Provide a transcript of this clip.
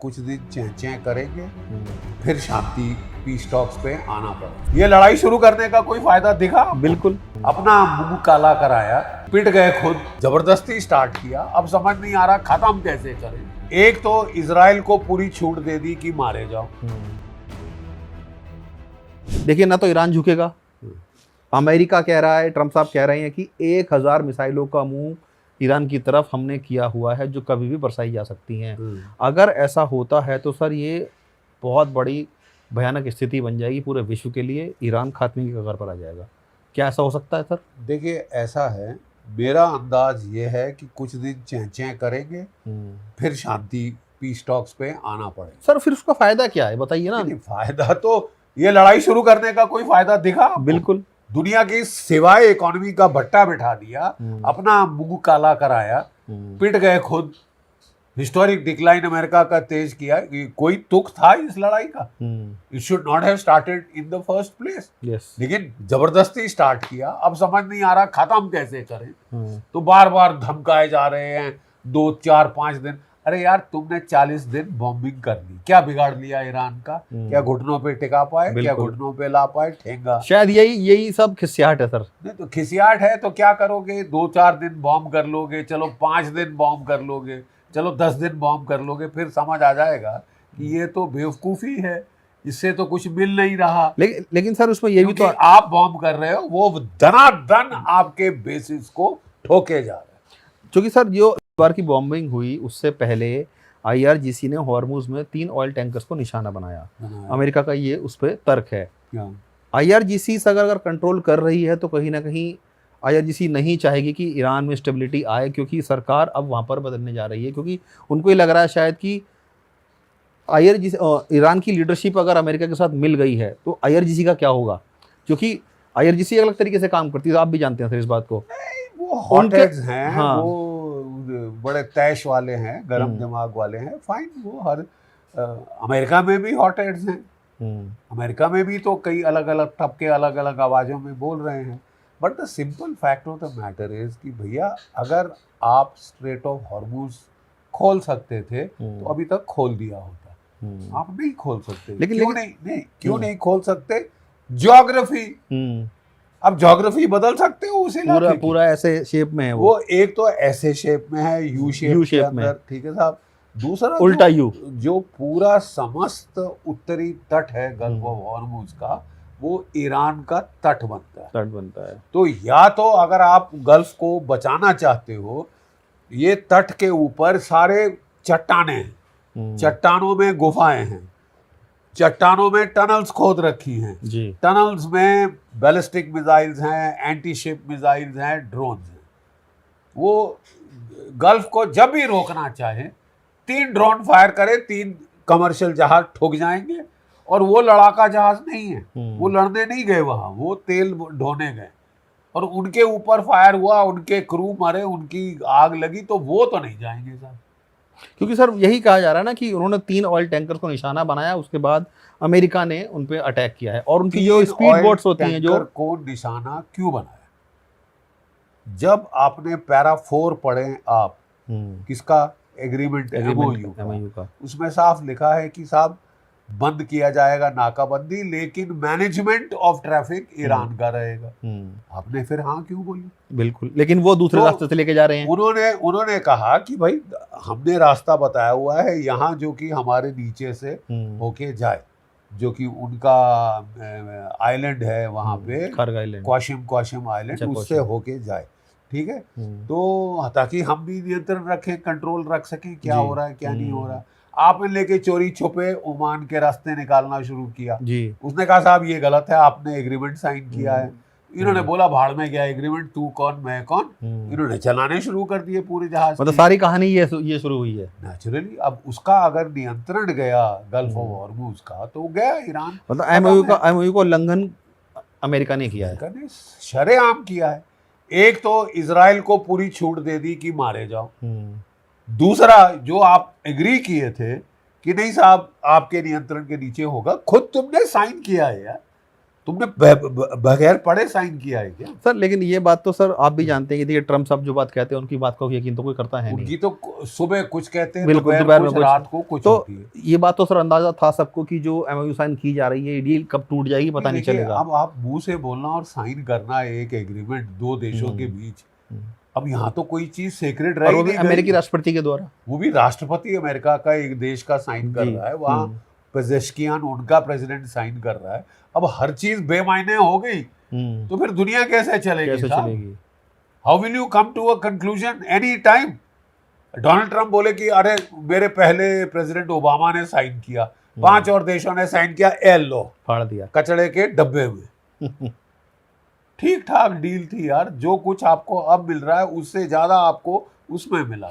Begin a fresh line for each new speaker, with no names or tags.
कुछ दिन चैं करेंगे, फिर शांति पीस टॉक्स पे आना पड़ा। ये लड़ाई शुरू करने का कोई फायदा दिखा?
बिल्कुल।
अपना मुंह काला कराया, पिट गए खुद, जबरदस्ती स्टार्ट किया। अब समझ नहीं आ रहा खत्म कैसे करें। एक तो इजराइल को पूरी छूट दे दी कि मारे जाओ।
देखिए, ना तो ईरान झुकेगा। अमेरिका कह रहा है, ट्रम्प साहब कह रहे हैं कि 1000 मिसाइलों का मुंह ईरान की तरफ हमने किया हुआ है जो कभी भी बरसाई जा सकती हैं। अगर ऐसा होता है तो सर ये बहुत बड़ी भयानक स्थिति बन जाएगी पूरे विश्व के लिए। ईरान खात्मे की कगार पर आ जाएगा। क्या ऐसा हो सकता है सर?
देखिए, ऐसा है, मेरा अंदाज ये है कि कुछ दिन चैं करेंगे, फिर शांति पीस टॉक्स पे आना पड़ेगा।
सर फिर उसका फायदा क्या है, बताइए ना।
फायदा तो ये लड़ाई शुरू करने का कोई फायदा दिखा?
बिल्कुल।
दुनिया की सिवाय इकोनॉमी का भट्टा बिठा दिया, अपना मुंह काला कराया, पिट गए खुद। हिस्टोरिक डिक्लाइन अमेरिका का तेज किया। कोई तुक था इस लड़ाई का? It should not have started in the first place. लेकिन जबरदस्ती स्टार्ट किया। अब समझ नहीं आ रहा खत्म कैसे करें। तो बार बार धमकाए जा रहे हैं 2, 4, 5 दिन। अरे यार, तुमने 40 दिन बॉम्बिंग कर ली, क्या बिगाड़ लिया ईरान का? क्या घुटनों पे टिका पाए? क्या घुटनों पे ला पाए? ठेंगा।
शायद यही सब खिसियाट है सर।
नहीं तो खिसियाट है तो क्या करोगे? 2-4 दिन बॉम्ब कर लोगे, चलो 5 दिन बॉम्ब कर लोगे, चलो 10 दिन बॉम्ब कर लोगे, फिर समझ आ जाएगा कि ये तो बेवकूफ़ी है, इससे तो कुछ मिल नहीं रहा।
लेकिन सर उसमें ये भी तो
आप बॉम्ब कर रहे हो, वो धनाधन आपके बेसिस को ठोके जा रहे हैं।
क्योंकि सर जो बार की बॉम्बिंग हुई उससे पहले IRGC ने हॉर्मुज में 3 ऑयल टैंकर्स को निशाना बनाया। अमेरिका का ये उस पर तर्क है। IRGC अगर कंट्रोल कर रही है तो कहीं ना कहीं IRGC नहीं चाहेगी कि ईरान में स्टेबिलिटी आए, क्योंकि सरकार अब वहाँ पर बदलने जा रही है। क्योंकि उनको ये लग रहा है शायद कि IRGC ईरान की लीडरशिप अगर अमेरिका के साथ मिल गई है तो IRGC का क्या होगा, क्योंकि IRGC अलग तरीके से काम करती है। आप भी जानते हैं सर इस बात को।
वो हॉटेड्स हैं,
हाँ।
वो बड़े तैश वाले हैं, गरम दिमाग वाले हैं। फाइन, वो हर अमेरिका में भी हॉटेड्स हैं। अमेरिका में भी तो कई अलग अलग तबके अलग अलग आवाज़ों में बोल रहे हैं। But the simple fact of the matter is कि भैया, अगर आप स्ट्रेट ऑफ हॉर्मुज खोल सकते थे तो अभी तक खोल दिया होता। आप नहीं खोल सकते। लेकिन क्यों नहीं खोल सकते? ज्योग्राफी। अब ज्योग्राफी बदल सकते हो उसे,
पूरा ऐसे शेप में है
वो एक तो ऐसे शेप में है, यू शेप में, ठीक है साहब। दूसरा
उल्टा यू,
जो पूरा समस्त उत्तरी तट है गल्फ ऑफ हॉर्मुज का, वो ईरान का तट बनता है। तो या तो अगर आप गल्फ को बचाना चाहते हो, ये तट के ऊपर सारे चट्टाने हैं, चट्टानों में गुफाएं हैं, चट्टानों में टनल्स खोद रखी हैं जी। टनल्स में बैलिस्टिक मिसाइल्स हैं, एंटी शिप मिसाइल्स हैं, ड्रोन्स हैं। वो गल्फ को जब भी रोकना चाहे 3 ड्रोन फायर करे, 3 कमर्शियल जहाज ठुक जाएंगे। और वो लड़ाका जहाज नहीं है, वो लड़ने नहीं गए वहां, वो तेल ढोने गए। और उनके ऊपर फायर हुआ, उनके क्रू मरे, उनकी आग लगी, तो वो तो नहीं जाएंगे साहब।
क्योंकि सर यही कहा जा रहा है ना कि उन्होंने 3 ऑयल टैंकर्स को निशाना बनाया, उसके बाद अमेरिका ने उन पे अटैक किया है। और उनकी जो स्पीड बोट्स होती हैं, जो
को निशाना क्यों बनाया? जब आपने पैरा 4 पढ़े आप, किसका एग्रीमेंट MOU का, उसमें साफ लिखा है कि साहब बंद किया जाएगा नाकाबंदी, लेकिन मैनेजमेंट ऑफ ट्रैफिक ईरान का रहेगा। आपने फिर हाँ क्यों बोली?
बिल्कुल, लेकिन वो दूसरे रास्ते से लेके जा रहे हैं।
उन्होंने कहा कि भाई हमने रास्ता बताया हुआ है यहाँ, जो कि हमारे नीचे से होके जाए, जो कि उनका आइलैंड है वहाँ पे, क्वाशिम आइलैंड, उससे होके जाए, ठीक है। तो ताकि हम भी नियंत्रण रखें, कंट्रोल रख सकें क्या हो रहा है क्या नहीं हो रहा। आपने लेके चोरी छुपे ओमान के रास्ते निकालना शुरू किया जी। उसने कहा साहब ये गलत है, आपने एग्रीमेंट साइन किया है। इन्होंने बोला भाड़ में गया एग्रीमेंट, तू कौन मैं कौन। इन्होंने चलाने शुरू कर दिए पूरे जहाज।
मतलब सारी कहानी ये शुरू हुई है
नेचुरली। अब उसका अगर नियंत्रण गया गल्फ ऑफ हॉर्मुज का, तो गया ईरान।
मतलब MOU को उल्लंघन अमेरिका ने किया है,
शरेआम किया है। एक तो इजराइल को पूरी छूट दे दी कि मारे जाओ। दूसरा, जो आप एग्री किए थे कि नहीं साहब आपके नियंत्रण के नीचे होगा, खुद तुमने साइन किया है यार। तुमने बगैर पढ़े साइन किया है क्या?
सर लेकिन ये बात तो सर आप भी जानते हैं कि देखिए ट्रम्प साहब जो बात कहते हैं उनकी बात को यकीन तो कोई करता है नहीं।
उनकी तो सुबह कुछ कहते हैं,
बिल्कुल,
दोपहर में कुछ, रात को कुछ
तो
होती है।
ये बात तो सर अंदाजा था सबको कि जो एमओयू साइन की जा रही है ये डील कब टूट जाएगी पता नहीं चलेगा।
अब आप मुंह से बोलना और साइन करना एक एग्रीमेंट दो देशों के बीच, अब यहाँ तो कोई चीज सीक्रेट रही नहीं,
अमेरिकी राष्ट्रपति के द्वारा,
वो भी राष्ट्रपति अमेरिका का एक देश का साइन कर रहा है, वहाँ पेजेश्कियान उनका प्रेसिडेंट साइन कर रहा है। अब हर चीज बेमायने हो गई तो फिर दुनिया कैसे चलेगी? How will you come to a conclusion any time? Donald Trump बोले कि अरे मेरे पहले प्रेसिडेंट ओबामा ने साइन किया, 5 और देशों ने साइन किया, एल लो
फाड़ दिया
कचड़े के डब्बे में। ठीक ठाक डील थी यार, जो कुछ आपको अब मिल रहा है उससे ज्यादा आपको उसमें मिला।